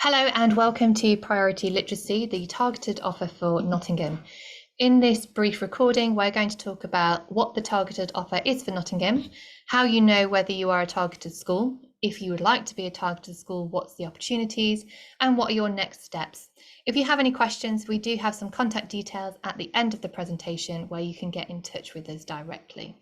Hello and welcome to Priority Literacy, the targeted offer for Nottingham. In this brief recording, we're going to talk about what the targeted offer is for Nottingham, how you know whether you are a targeted school, if you would like to be a targeted school, what's the opportunities, and what are your next steps. If you have any questions, we do have some contact details at the end of the presentation where you can get in touch with us directly.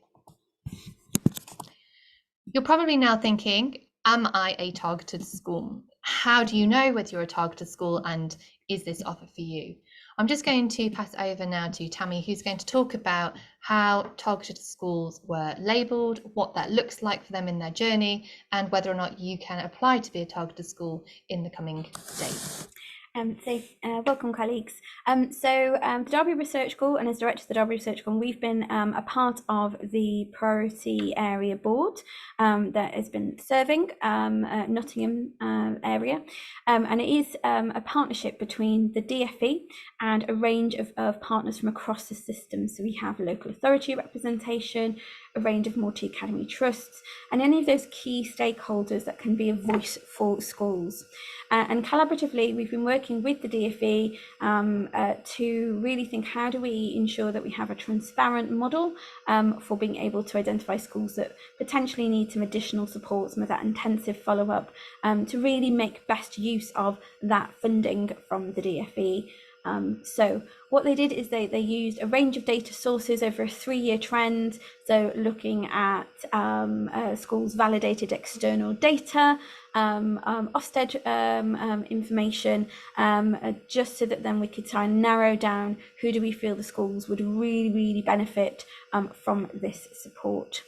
You're probably now thinking, am I a targeted school? How do you know whether you're a targeted school and is this offer for you? I'm just going to pass over now to Tammy, who's going to talk about how targeted schools were labelled, what that looks like for them in their journey, and whether or not you can apply to be a targeted school in the coming days. Welcome, colleagues. The Derby Research School, and as director of the Derby Research School, we've been a part of the Priority Area Board that has been serving Nottingham area, and it is a partnership between the DFE and a range of partners from across the system. So we have local authority representation, a range of multi-academy trusts, and any of those key stakeholders that can be a voice for schools. And collaboratively, we've been working with the DFE to really think, how do we ensure that we have a transparent model for being able to identify schools that potentially need some additional support, some of that intensive follow-up, to really make best use of that funding from the DFE. So what they did is they used a range of data sources over a 3-year trend. So looking at schools' validated external data, Ofsted information, just so that then we could try and narrow down who do we feel the schools would really benefit from this support.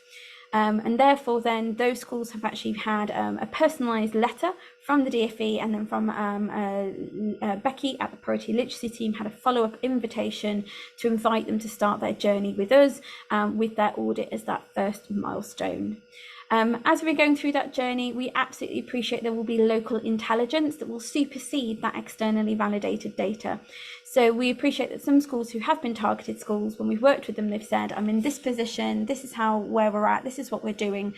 And therefore then those schools have actually had a personalised letter from the DFE, and then from Becky at the Priority Literacy team had a follow-up invitation to invite them to start their journey with us, with their audit as that first milestone. As we're going through that journey, we absolutely appreciate there will be local intelligence that will supersede that externally validated data. So we appreciate that some schools who have been targeted schools, when we've worked with them, they've said, I'm in this position, this is where we're at, this is what we're doing.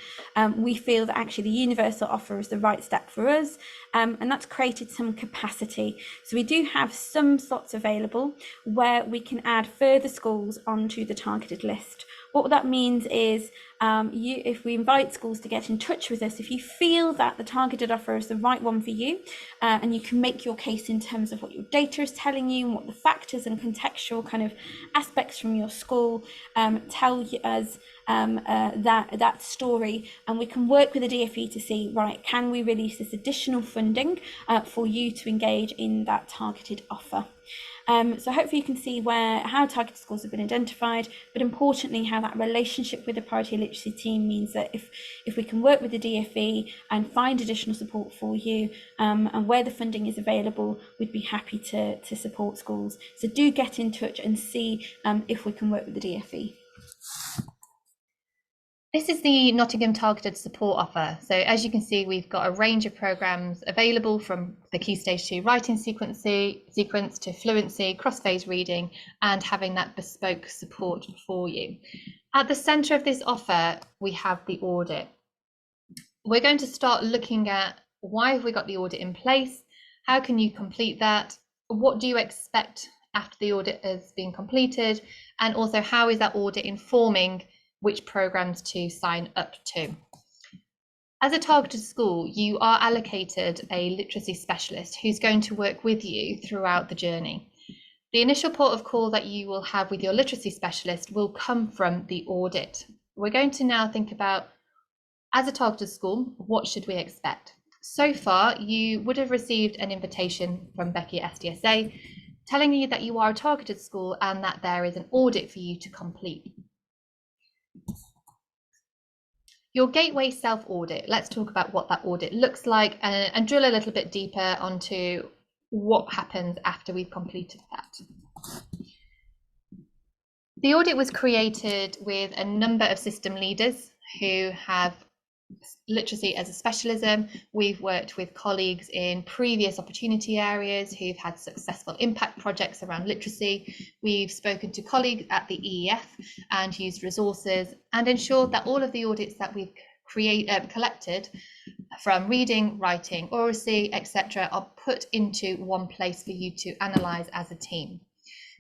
We feel that actually the universal offer is the right step for us, and that's created some capacity. So we do have some slots available where we can add further schools onto the targeted list. What that means is if we invite schools to get in touch with us, if you feel that the targeted offer is the right one for you, and you can make your case in terms of what your data is telling you and what the factors and contextual kind of aspects from your school tell us that story, and we can work with the DFE to see, right, can we release this additional funding for you to engage in that targeted offer. So hopefully you can see how targeted schools have been identified, but importantly how that relationship with the Priority Literacy team means that if we can work with the DFE and find additional support for you, and where the funding is available, we'd be happy to support schools. So do get in touch and see if we can work with the DFE. This is the Nottingham Targeted Support Offer. So as you can see, we've got a range of programmes available, from the Key Stage 2 writing sequence to fluency, cross-phase reading, and having that bespoke support for you. At the centre of this offer, we have the audit. We're going to start looking at, why have we got the audit in place? How can you complete that? What do you expect after the audit has been completed? And also, how is that audit informing which programs to sign up to? As a targeted school, you are allocated a literacy specialist who's going to work with you throughout the journey. The initial port of call that you will have with your literacy specialist will come from the audit. We're going to now think about, as a targeted school, what should we expect? So far, you would have received an invitation from Becky at SDSA telling you that you are a targeted school and that there is an audit for you to complete. Your gateway self-audit, let's talk about what that audit looks like, and drill a little bit deeper onto what happens after we've completed that. The audit was created with a number of system leaders who have literacy as a specialism. We've worked with colleagues in previous opportunity areas who've had successful impact projects around literacy. We've spoken to colleagues at the EEF and used resources and ensured that all of the audits that we've collected from reading, writing, oracy, etc., are put into one place for you to analyse as a team.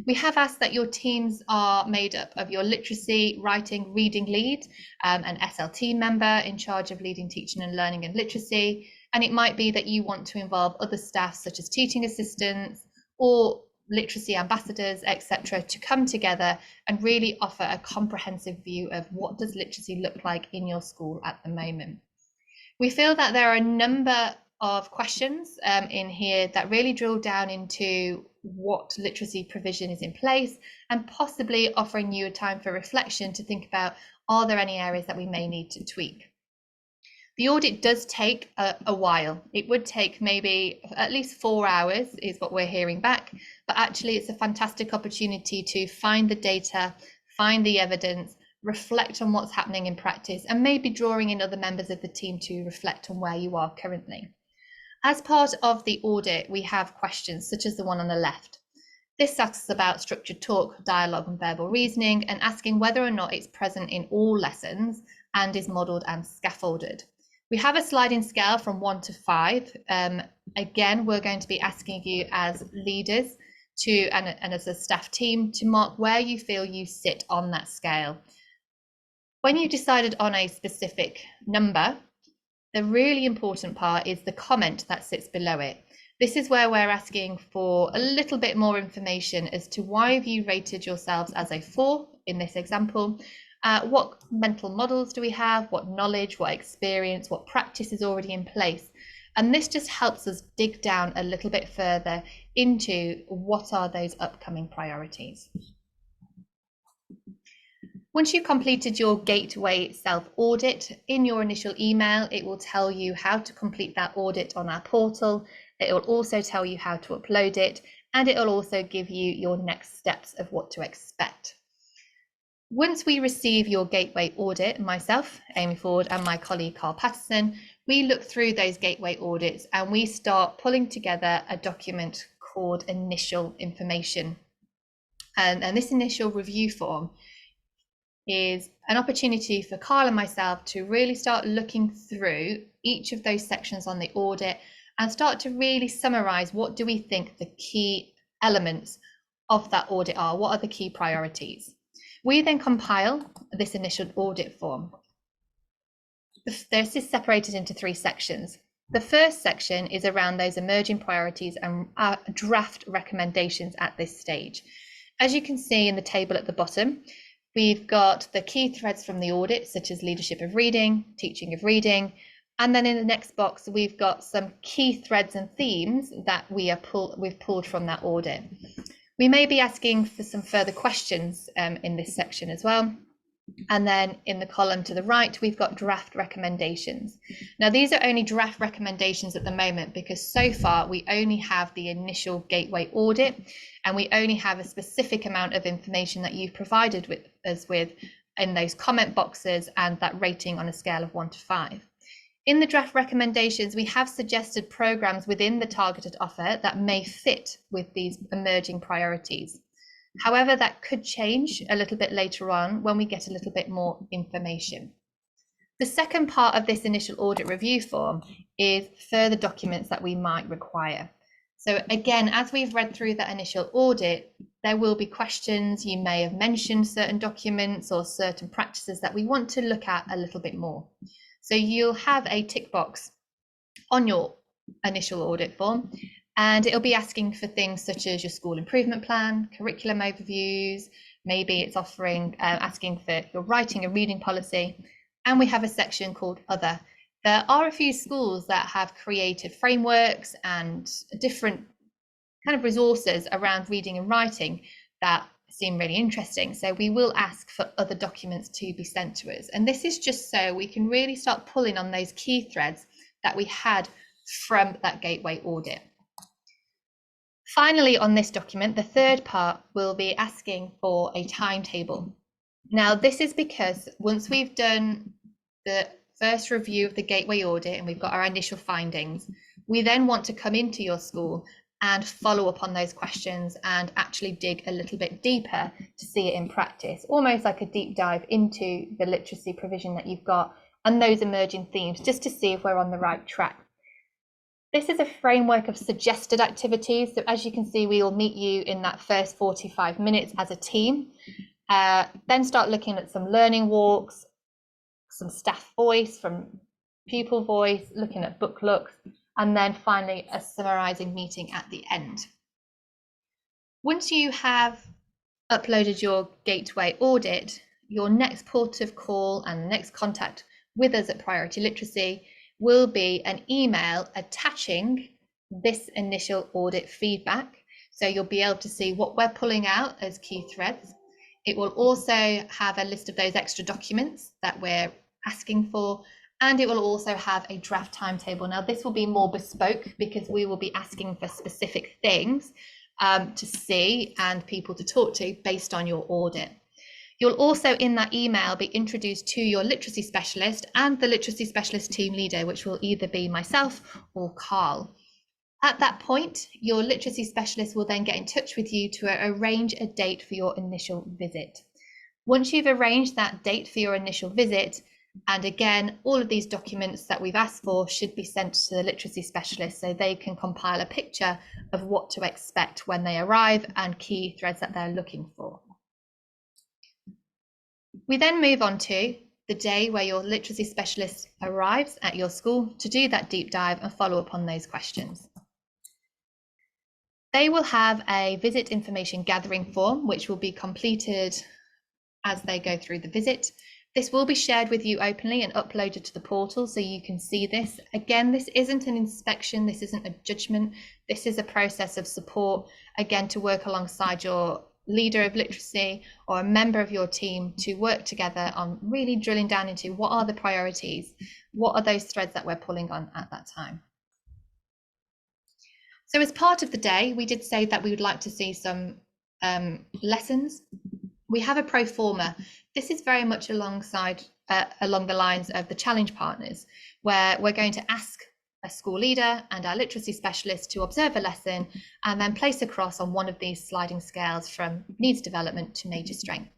We have asked that your teams are made up of your literacy, writing, reading lead, an SLT member in charge of leading teaching and learning and literacy, and it might be that you want to involve other staff such as teaching assistants or literacy ambassadors, etc., to come together and really offer a comprehensive view of what does literacy look like in your school at the moment. We feel that there are a number of questions in here that really drill down into what literacy provision is in place and possibly offering you a time for reflection to think about, are there any areas that we may need to tweak? The audit does take a while. It would take maybe at least 4 hours is what we're hearing back, but actually it's a fantastic opportunity to find the data, find the evidence, reflect on what's happening in practice, and maybe drawing in other members of the team to reflect on where you are currently. As part of the audit, we have questions such as the one on the left. This asks about structured talk, dialogue, and verbal reasoning, and asking whether or not it's present in all lessons and is modelled and scaffolded. We have a sliding scale from 1 to 5. Again, we're going to be asking you as leaders and as a staff team to mark where you feel you sit on that scale. When you decided on a specific number, the really important part is the comment that sits below it. This is where we're asking for a little bit more information as to why have you rated yourselves as a 4 in this example. What mental models do we have? What knowledge, what experience, what practice is already in place? And this just helps us dig down a little bit further into what are those upcoming priorities. Once you've completed your Gateway self-audit, in your initial email, it will tell you how to complete that audit on our portal. It will also tell you how to upload it, and it will also give you your next steps of what to expect. Once we receive your Gateway audit, myself, Amy Ford, and my colleague Carl Patterson, we look through those Gateway audits and we start pulling together a document called initial information. And this initial review form is an opportunity for Carl and myself to really start looking through each of those sections on the audit and start to really summarize what do we think the key elements of that audit are, what are the key priorities. We then compile this initial audit form. This is separated into 3 sections. The first section is around those emerging priorities and draft recommendations at this stage. As you can see in the table at the bottom, we've got the key threads from the audit, such as leadership of reading, teaching of reading, and then in the next box, we've got some key threads and themes that we've pulled from that audit. We may be asking for some further questions in this section as well. And then in the column to the right, we've got draft recommendations. Now, these are only draft recommendations at the moment because so far we only have the initial Gateway audit and we only have a specific amount of information that you've provided us with in those comment boxes and that rating on a scale of 1 to 5. In the draft recommendations, we have suggested programs within the targeted offer that may fit with these emerging priorities. However, that could change a little bit later on when we get a little bit more information. The second part of this initial audit review form is further documents that we might require. So again, as we've read through that initial audit, there will be questions. You may have mentioned certain documents or certain practices that we want to look at a little bit more. So you'll have a tick box on your initial audit form, and it'll be asking for things such as your school improvement plan, curriculum overviews, maybe it's asking for your writing and reading policy, and we have a section called Other. There are a few schools that have created frameworks and different kind of resources around reading and writing that seem really interesting. So we will ask for other documents to be sent to us. And this is just so we can really start pulling on those key threads that we had from that Gateway audit. Finally, on this document, the third part will be asking for a timetable. Now, this is because once we've done the first review of the Gateway audit and we've got our initial findings, we then want to come into your school and follow up on those questions and actually dig a little bit deeper to see it in practice, almost like a deep dive into the literacy provision that you've got and those emerging themes, just to see if we're on the right track. This is a framework of suggested activities. So as you can see, we will meet you in that first 45 minutes as a team, then start looking at some learning walks, some staff voice, from pupil voice, looking at book looks, and then finally a summarising meeting at the end. Once you have uploaded your gateway audit, your next port of call and next contact with us at Priority Literacy will be an email attaching this initial audit feedback. So you'll be able to see what we're pulling out as key threads. It will also have a list of those extra documents that we're asking for, and it will also have a draft timetable. Now, this will be more bespoke because we will be asking for specific things to see and people to talk to based on your audit. You'll also in that email be introduced to your literacy specialist and the literacy specialist team leader, which will either be myself or Carl. At that point, your literacy specialist will then get in touch with you to arrange a date for your initial visit. Once you've arranged that date for your initial visit, and again, all of these documents that we've asked for should be sent to the literacy specialist so they can compile a picture of what to expect when they arrive and key threads that they're looking for. We then move on to the day where your literacy specialist arrives at your school to do that deep dive and follow up on those questions. They will have a visit information gathering form, which will be completed as they go through the visit. This will be shared with you openly and uploaded to the portal so you can see this. Again, this isn't an inspection, this isn't a judgment, this is a process of support, again, to work alongside your leader of literacy or a member of your team to work together on really drilling down into what are the priorities, what are those threads that we're pulling on at that time. So as part of the day, we did say that we would like to see some lessons. We have a pro forma. This is very much alongside along the lines of the challenge partners, where we're going to ask a school leader and our literacy specialist to observe a lesson and then place across on one of these sliding scales from needs development to major strength.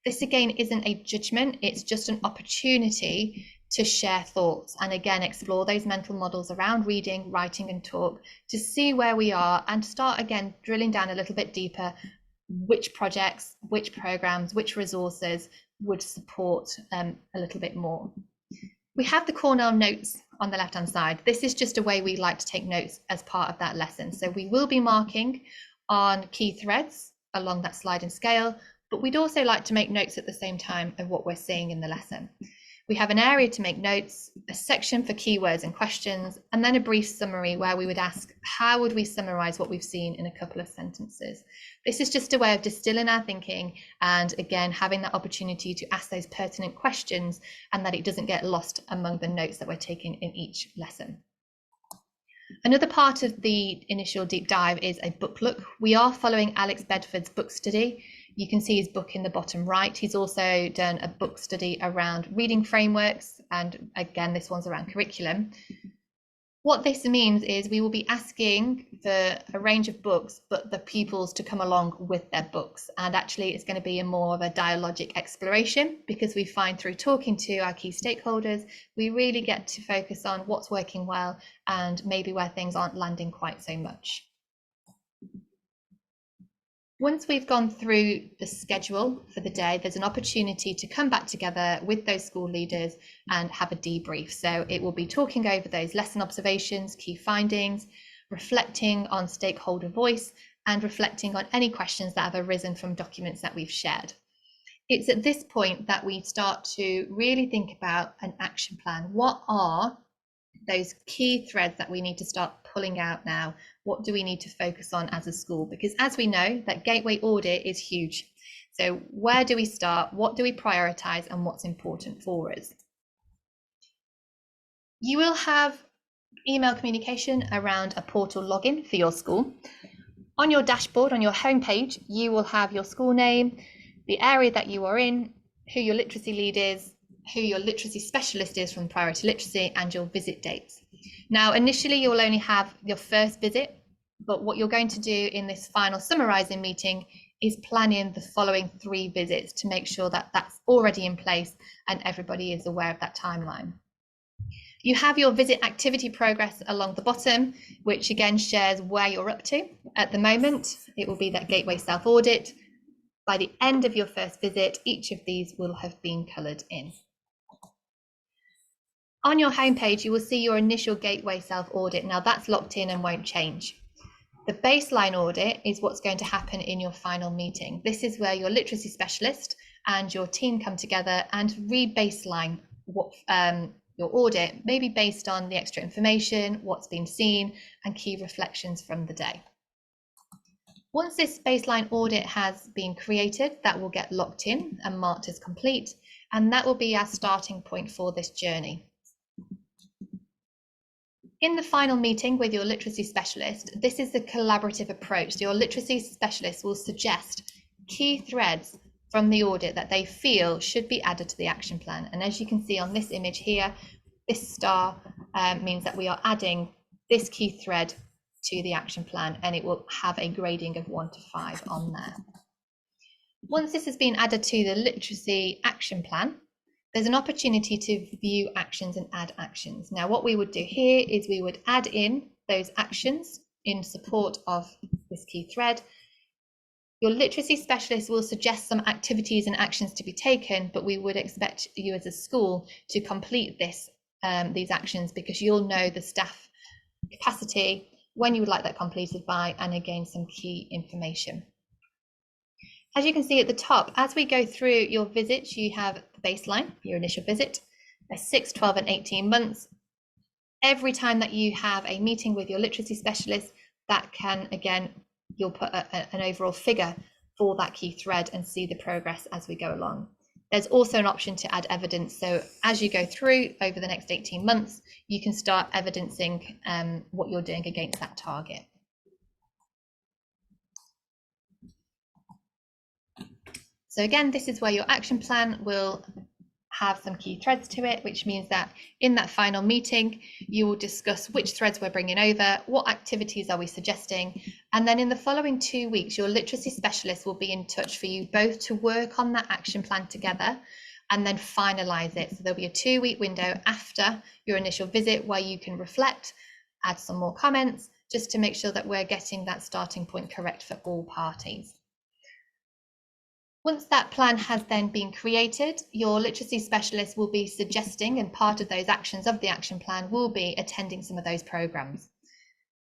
This again isn't a judgment, it's just an opportunity to share thoughts and again explore those mental models around reading, writing and talk to see where we are and start again drilling down a little bit deeper which projects, which programs, which resources would support a little bit more. We have the Cornell notes on the left hand side. This is just a way we like to take notes as part of that lesson. So we will be marking on key threads along that sliding scale, but we'd also like to make notes at the same time of what we're seeing in the lesson. We have an area to make notes, a section for keywords and questions, and then a brief summary where we would ask, how would we summarize what we've seen in a couple of sentences? This is just a way of distilling our thinking and again, having that opportunity to ask those pertinent questions and that it doesn't get lost among the notes that we're taking in each lesson. Another part of the initial deep dive is a book look. We are following Alex Bedford's book study. You can see his book in the bottom right. He's also done a book study around reading frameworks. And again, this one's around curriculum. What this means is we will be asking for a range of books, but the pupils to come along with their books. And actually it's going to be a more of a dialogic exploration because we find through talking to our key stakeholders, we really get to focus on what's working well and maybe where things aren't landing quite so much. Once we've gone through the schedule for the day, there's an opportunity to come back together with those school leaders and have a debrief. So it will be talking over those lesson observations, key findings, reflecting on stakeholder voice, and reflecting on any questions that have arisen from documents that we've shared. It's at this point that we start to really think about an action plan. What are those key threads that we need to start pulling out now? What do we need to focus on as a school? Because as we know, that gateway audit is huge. So where do we start? What do we prioritize and what's important for us? You will have email communication around a portal login for your school. On your dashboard, on your homepage, you will have your school name, the area that you are in, who your literacy lead is, who your literacy specialist is from Priority Literacy, and your visit dates. Now, initially, you'll only have your first visit, but what you're going to do in this final summarising meeting is planning the following 3 visits to make sure that that's already in place and everybody is aware of that timeline. You have your visit activity progress along the bottom, which again shares where you're up to. At the moment, it will be that gateway self-audit. By the end of your first visit, each of these will have been coloured in. On your homepage, you will see your initial gateway self-audit. Now that's locked in and won't change. The baseline audit is what's going to happen in your final meeting. This is where your literacy specialist and your team come together and re-baseline what your audit, maybe based on the extra information, what's been seen, and key reflections from the day. Once this baseline audit has been created, that will get locked in and marked as complete, and that will be our starting point for this journey. In the final meeting with your literacy specialist, this is the collaborative approach. Your literacy specialist will suggest key threads from the audit that they feel should be added to the action plan. And as you can see on this image here, this star means that we are adding this key thread to the action plan, and it will have a grading of 1 to 5 on there. Once this has been added to the literacy action plan, there's an opportunity to view actions and add actions. Now, what we would do here is we would add in those actions in support of this key thread. Your literacy specialist will suggest some activities and actions to be taken, but we would expect you as a school to complete these actions, because you'll know the staff capacity, when you would like that completed by, and again, some key information. As you can see at the top, as we go through your visits, you have the baseline, your initial visit, 6, 12 and 18 months. Every time that you have a meeting with your literacy specialist, that can, again, you'll put an overall figure for that key thread and see the progress as we go along. There's also an option to add evidence. So as you go through over the next 18 months, you can start evidencing what you're doing against that target. So again, this is where your action plan will have some key threads to it, which means that in that final meeting, you will discuss which threads we're bringing over, what activities are we suggesting, and then in the following 2 weeks, your literacy specialist will be in touch for you both to work on that action plan together and then finalize it. So there'll be a 2-week window after your initial visit where you can reflect, add some more comments, just to make sure that we're getting that starting point correct for all parties. Once that plan has then been created, your literacy specialist will be suggesting, and part of those actions of the action plan will be attending some of those programs.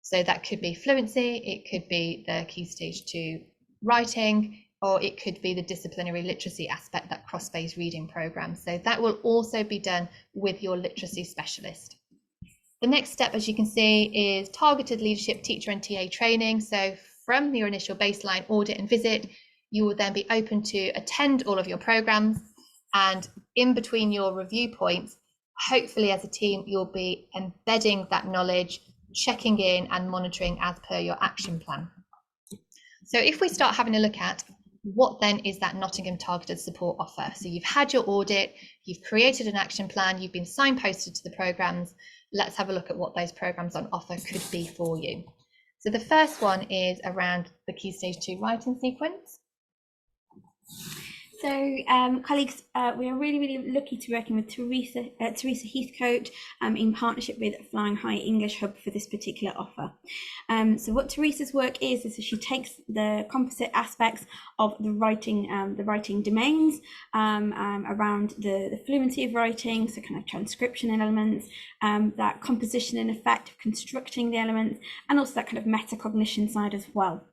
So that could be fluency, it could be the Key Stage 2 writing, or it could be the disciplinary literacy aspect, that cross-phase reading program. So that will also be done with your literacy specialist. The next step, as you can see, is targeted leadership teacher and TA training. So from your initial baseline audit and visit, you will then be open to attend all of your programs, and in between your review points, hopefully as a team, you'll be embedding that knowledge, checking in and monitoring as per your action plan. So if we start having a look at what then is that Nottingham targeted support offer. So you've had your audit, you've created an action plan, you've been signposted to the programs. Let's have a look at what those programs on offer could be for you. So the first one is around the Key Stage 2 writing sequence. So colleagues, we are really lucky to be working with Teresa Heathcote in partnership with Flying High English Hub for this particular offer. So what Teresa's work is that she takes the composite aspects of the writing domains around the fluency of writing, so kind of transcription elements, that composition and effect of constructing the elements, and also that kind of metacognition side as well.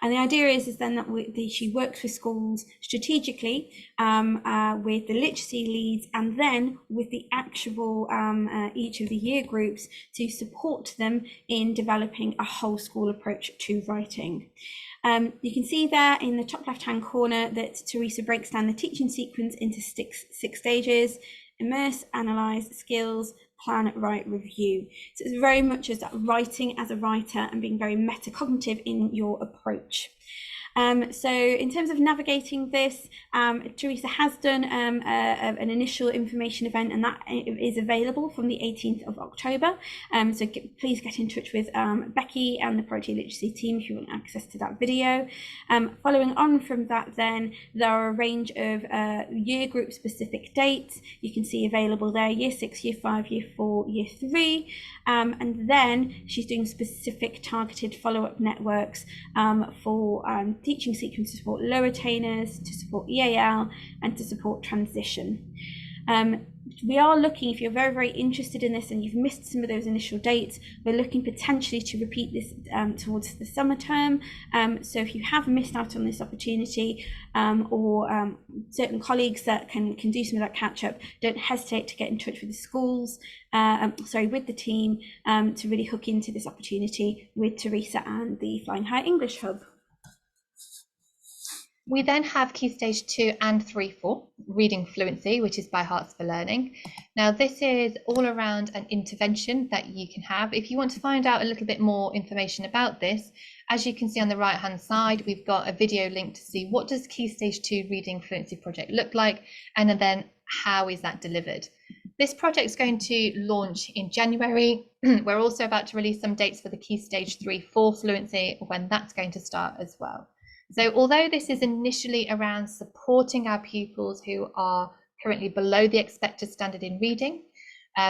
And the idea is then that she works with schools strategically with the literacy leads, and then with the actual each of the year groups to support them in developing a whole school approach to writing. You can see there in the top left hand corner that Teresa breaks down the teaching sequence into six stages: immerse, analyze, skills, plan, write, review. So it's very much as that writing as a writer and being very metacognitive in your approach. So in terms of navigating this, Teresa has done an initial information event, and that is available from the 18th of October. So please get in touch with Becky and the Priority Literacy team if you want access to that video. Following on from that, then there are a range of year group specific dates you can see available there: Year 6, Year 5, Year 4, Year 3. And then she's doing specific targeted follow-up networks for teaching sequence to support low attainers, to support EAL, and to support transition. We are looking, if you're very, very interested in this and you've missed some of those initial dates, we're looking potentially to repeat this towards the summer term. So if you have missed out on this opportunity, or certain colleagues that can do some of that catch up, don't hesitate to get in touch with the schools, with the team, to really hook into this opportunity with Teresa and the Flying High English Hub. We then have Key Stage 2 and 3 for Reading Fluency, which is by Hearts for Learning. Now, this is all around an intervention that you can have. If you want to find out a little bit more information about this, as you can see on the right-hand side, we've got a video link to see what does Key Stage 2 Reading Fluency project look like, and then how is that delivered. This project is going to launch in January. We're also about to release some dates for the Key Stage 3-4 Fluency, when that's going to start as well. So although this is initially around supporting our pupils who are currently below the expected standard in reading,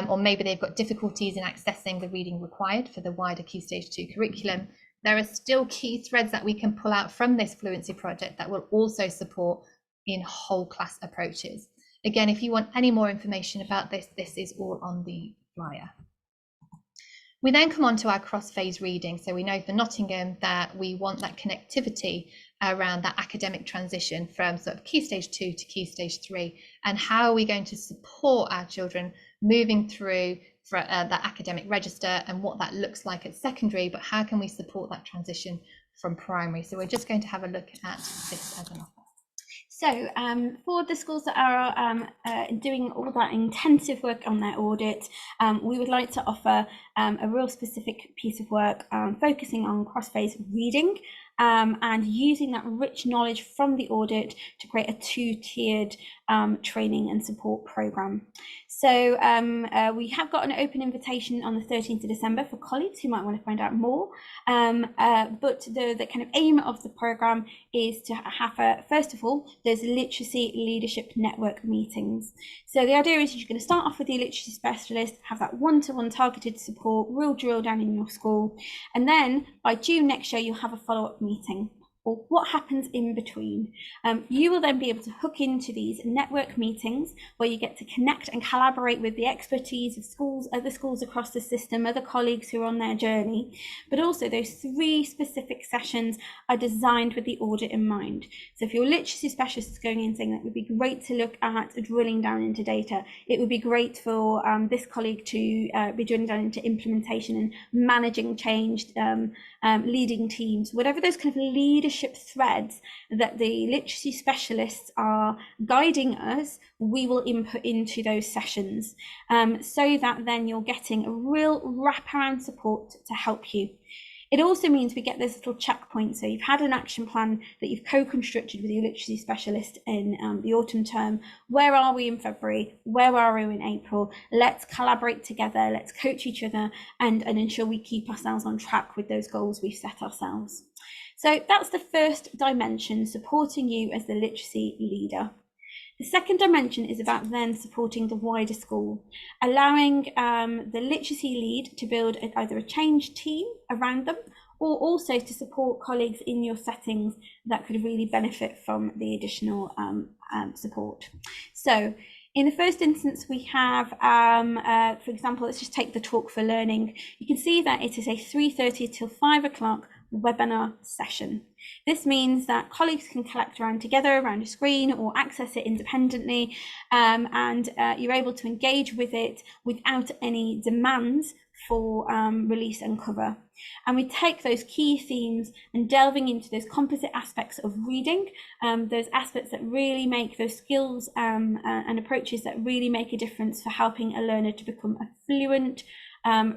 or maybe they've got difficulties in accessing the reading required for the wider Key Stage 2 curriculum, there are still key threads that we can pull out from this fluency project that will also support in whole class approaches. Again, if you want any more information about this, this is all on the flyer. We then come on to our cross-phase reading. So we know for Nottingham that we want that connectivity around that academic transition from sort of Key Stage 2 to Key Stage 3, and how are we going to support our children moving through that academic register and what that looks like at secondary, but how can we support that transition from primary? So we're just going to have a look at this as an offer. So for the schools that are doing all that intensive work on their audit, we would like to offer a real specific piece of work focusing on cross-phase reading, and using that rich knowledge from the audit to create a two-tiered training and support program. So we have got an open invitation on the 13th of December for colleagues who might want to find out more. But the kind of aim of the program is to have, first of all, those literacy leadership network meetings. So the idea is you're going to start off with the literacy specialist, have that one-to-one targeted support, real drill down in your school, and then by June next year you'll have a follow-up meeting. Or what happens in between. You will then be able to hook into these network meetings where you get to connect and collaborate with the expertise of schools, other schools across the system, other colleagues who are on their journey. But also those 3 specific sessions are designed with the audit in mind. So if your literacy specialist is going in saying that it would be great to look at drilling down into data, it would be great for this colleague to be drilling down into implementation and managing change, leading teams, whatever those kind of leadership threads that the literacy specialists are guiding us, we will input into those sessions, so that then you're getting a real wraparound support to help you. It also means we get those little checkpoints. So you've had an action plan that you've co-constructed with your literacy specialist in the autumn term. Where are we in February? Where are we in April? Let's collaborate together. Let's coach each other and ensure we keep ourselves on track with those goals we've set ourselves. So that's the first dimension, supporting you as the literacy leader. The second dimension is about then supporting the wider school, allowing the literacy lead to build either a change team around them, or also to support colleagues in your settings that could really benefit from the additional support. So in the first instance, we have, for example, let's just take the Talk for Learning. You can see that it is a 3:30 till 5 o'clock webinar session. This means that colleagues can collect around together around a screen or access it independently, and you're able to engage with it without any demands for release and cover. And we take those key themes and delving into those composite aspects of reading, those aspects that really make those skills and approaches that really make a difference for helping a learner to become a fluent,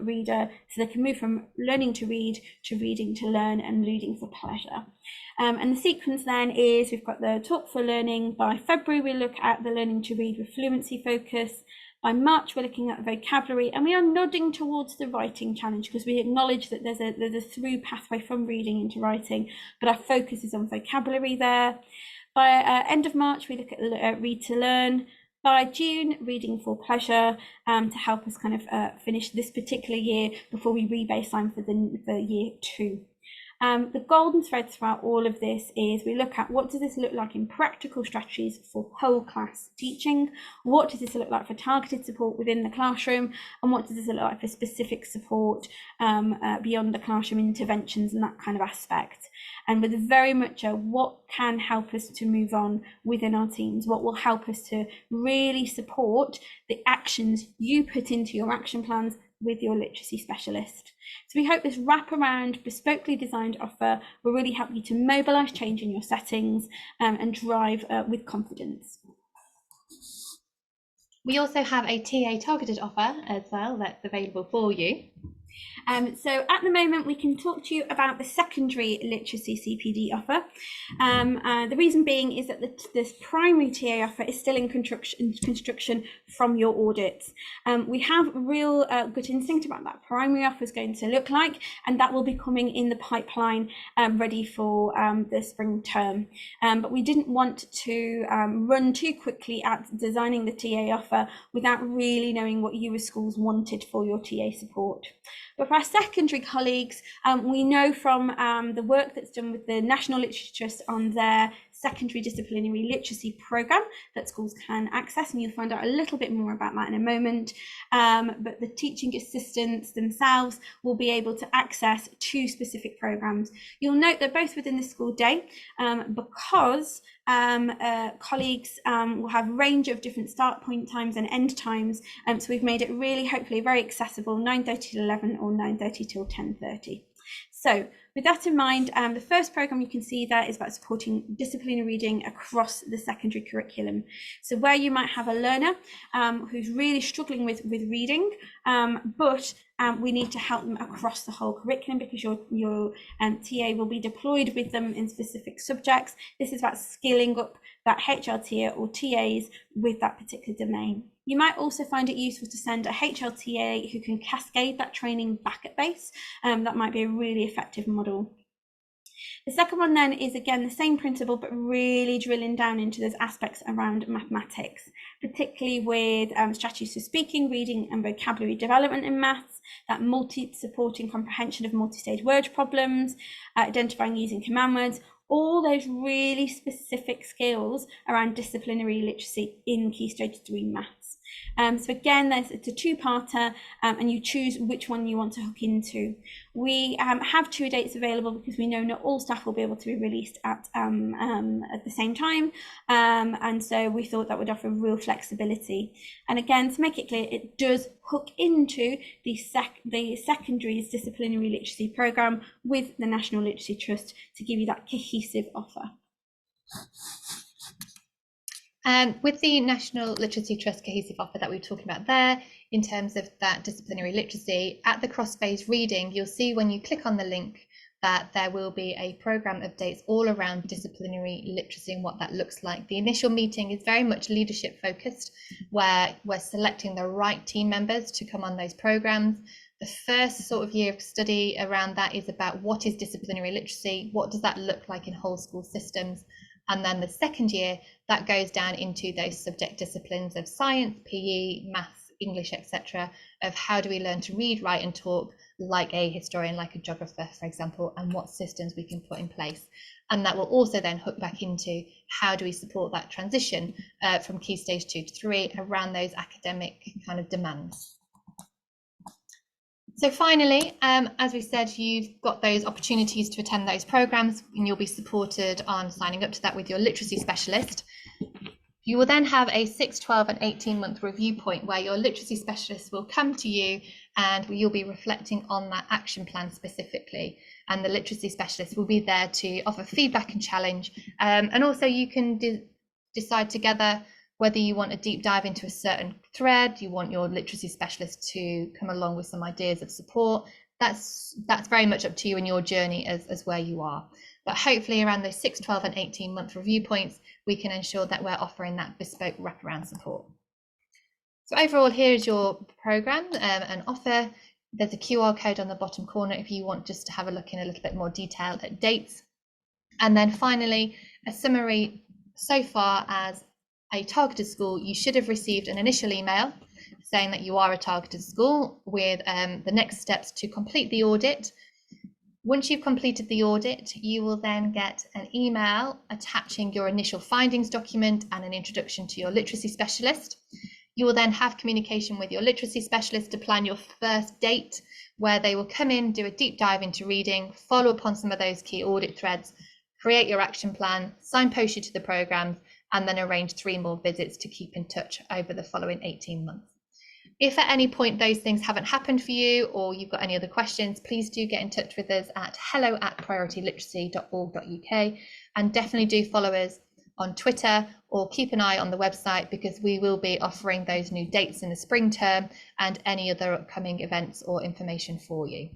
reader, so they can move from learning to read to reading to learn and reading for pleasure. And the sequence then is we've got the talk for learning. By February, we look at the learning to read with fluency focus. By March, we're looking at vocabulary, and we are nodding towards the writing challenge because we acknowledge that there's a through pathway from reading into writing, but our focus is on vocabulary there. By end of March, we look at read to learn. By June, reading for pleasure, to help us kind of finish this particular year before we re-baseline for year 2. The golden thread throughout all of this is we look at what does this look like in practical strategies for whole class teaching, what does this look like for targeted support within the classroom, and what does this look like for specific support beyond the classroom interventions and that kind of aspect. And with very much a what can help us to move on within our teams, what will help us to really support the actions you put into your action plans with your literacy specialist. So we hope this wraparound, bespokely designed offer will really help you to mobilise change in your settings and drive with confidence. We also have a TA targeted offer as well that's available for you. So at the moment, we can talk to you about the secondary literacy CPD offer. The reason being is that this primary TA offer is still in construction from your audits. We have real good instinct about that primary offer is going to look like, and that will be coming in the pipeline ready for the spring term. But we didn't want to run too quickly at designing the TA offer without really knowing what you as schools wanted for your TA support. But for our secondary colleagues, we know from the work that's done with the National Literacy Trust on their secondary disciplinary literacy programme that schools can access, and you'll find out a little bit more about that in a moment. But the teaching assistants themselves will be able to access 2 specific programmes. You'll note they're both within the school day because colleagues will have a range of different start point times and end times, so we've made it really hopefully very accessible, 9:30 to 11 or 9:30 till 10:30. So with that in mind, the first programme you can see there is about supporting disciplinary reading across the secondary curriculum. So where you might have a learner who's really struggling with reading, but we need to help them across the whole curriculum because your TA will be deployed with them in specific subjects. This is about skilling up that HLTA or TAs with that particular domain. You might also find it useful to send a HLTA who can cascade that training back at base. That might be a really effective model. The second one then is again the same principle, but really drilling down into those aspects around mathematics, particularly with strategies for speaking, reading and vocabulary development in maths, that supporting comprehension of multi-stage word problems, identifying using command words, all those really specific skills around disciplinary literacy in Key Stage 3 maths. So again, it's a 2-parter and you choose which one you want to hook into. We have 2 dates available because we know not all staff will be able to be released at the same time, and so we thought that would offer real flexibility. And again, to make it clear, it does hook into the secondary's disciplinary literacy programme with the National Literacy Trust to give you that cohesive offer. With the National Literacy Trust cohesive offer that we were talking about there, in terms of that disciplinary literacy, at the cross-phase reading, you'll see when you click on the link that there will be a programme of dates all around disciplinary literacy and what that looks like. The initial meeting is very much leadership focused, where we're selecting the right team members to come on those programmes. The first sort of year of study around that is about what is disciplinary literacy, what does that look like in whole school systems, and then the second year that goes down into those subject disciplines of science, PE, maths, English, etc., of how do we learn to read, write and talk like a historian, like a geographer, for example, and what systems we can put in place. And that will also then hook back into how do we support that transition from Key Stage 2 to 3 around those academic kind of demands. So finally, as we said, you've got those opportunities to attend those programmes and you'll be supported on signing up to that with your literacy specialist. You will then have a 6, 12 and 18-month review point where your literacy specialist will come to you and you'll be reflecting on that action plan specifically. And the literacy specialist will be there to offer feedback and challenge. And also you can decide together whether you want a deep dive into a certain thread, you want your literacy specialist to come along with some ideas of support, that's very much up to you and your journey as where you are. But hopefully around those 6, 12 and 18 month review points, we can ensure that we're offering that bespoke wraparound support. So overall, here's your program and offer. There's a QR code on the bottom corner if you want just to have a look in a little bit more detail at dates. And then finally, a summary. So far as a targeted school, you should have received an initial email saying that you are a targeted school with the next steps to complete the audit. Once you've completed the audit, you will then get an email attaching your initial findings document and an introduction to your literacy specialist. You will then have communication with your literacy specialist to plan your first date, where they will come in, do a deep dive into reading, follow upon some of those key audit threads, create your action plan, signpost you to the programs, and then arrange 3 more visits to keep in touch over the following 18 months. If at any point those things haven't happened for you, or you've got any other questions, please do get in touch with us at hello@priorityliteracy.org.uk, and definitely do follow us on Twitter or keep an eye on the website, because we will be offering those new dates in the spring term and any other upcoming events or information for you.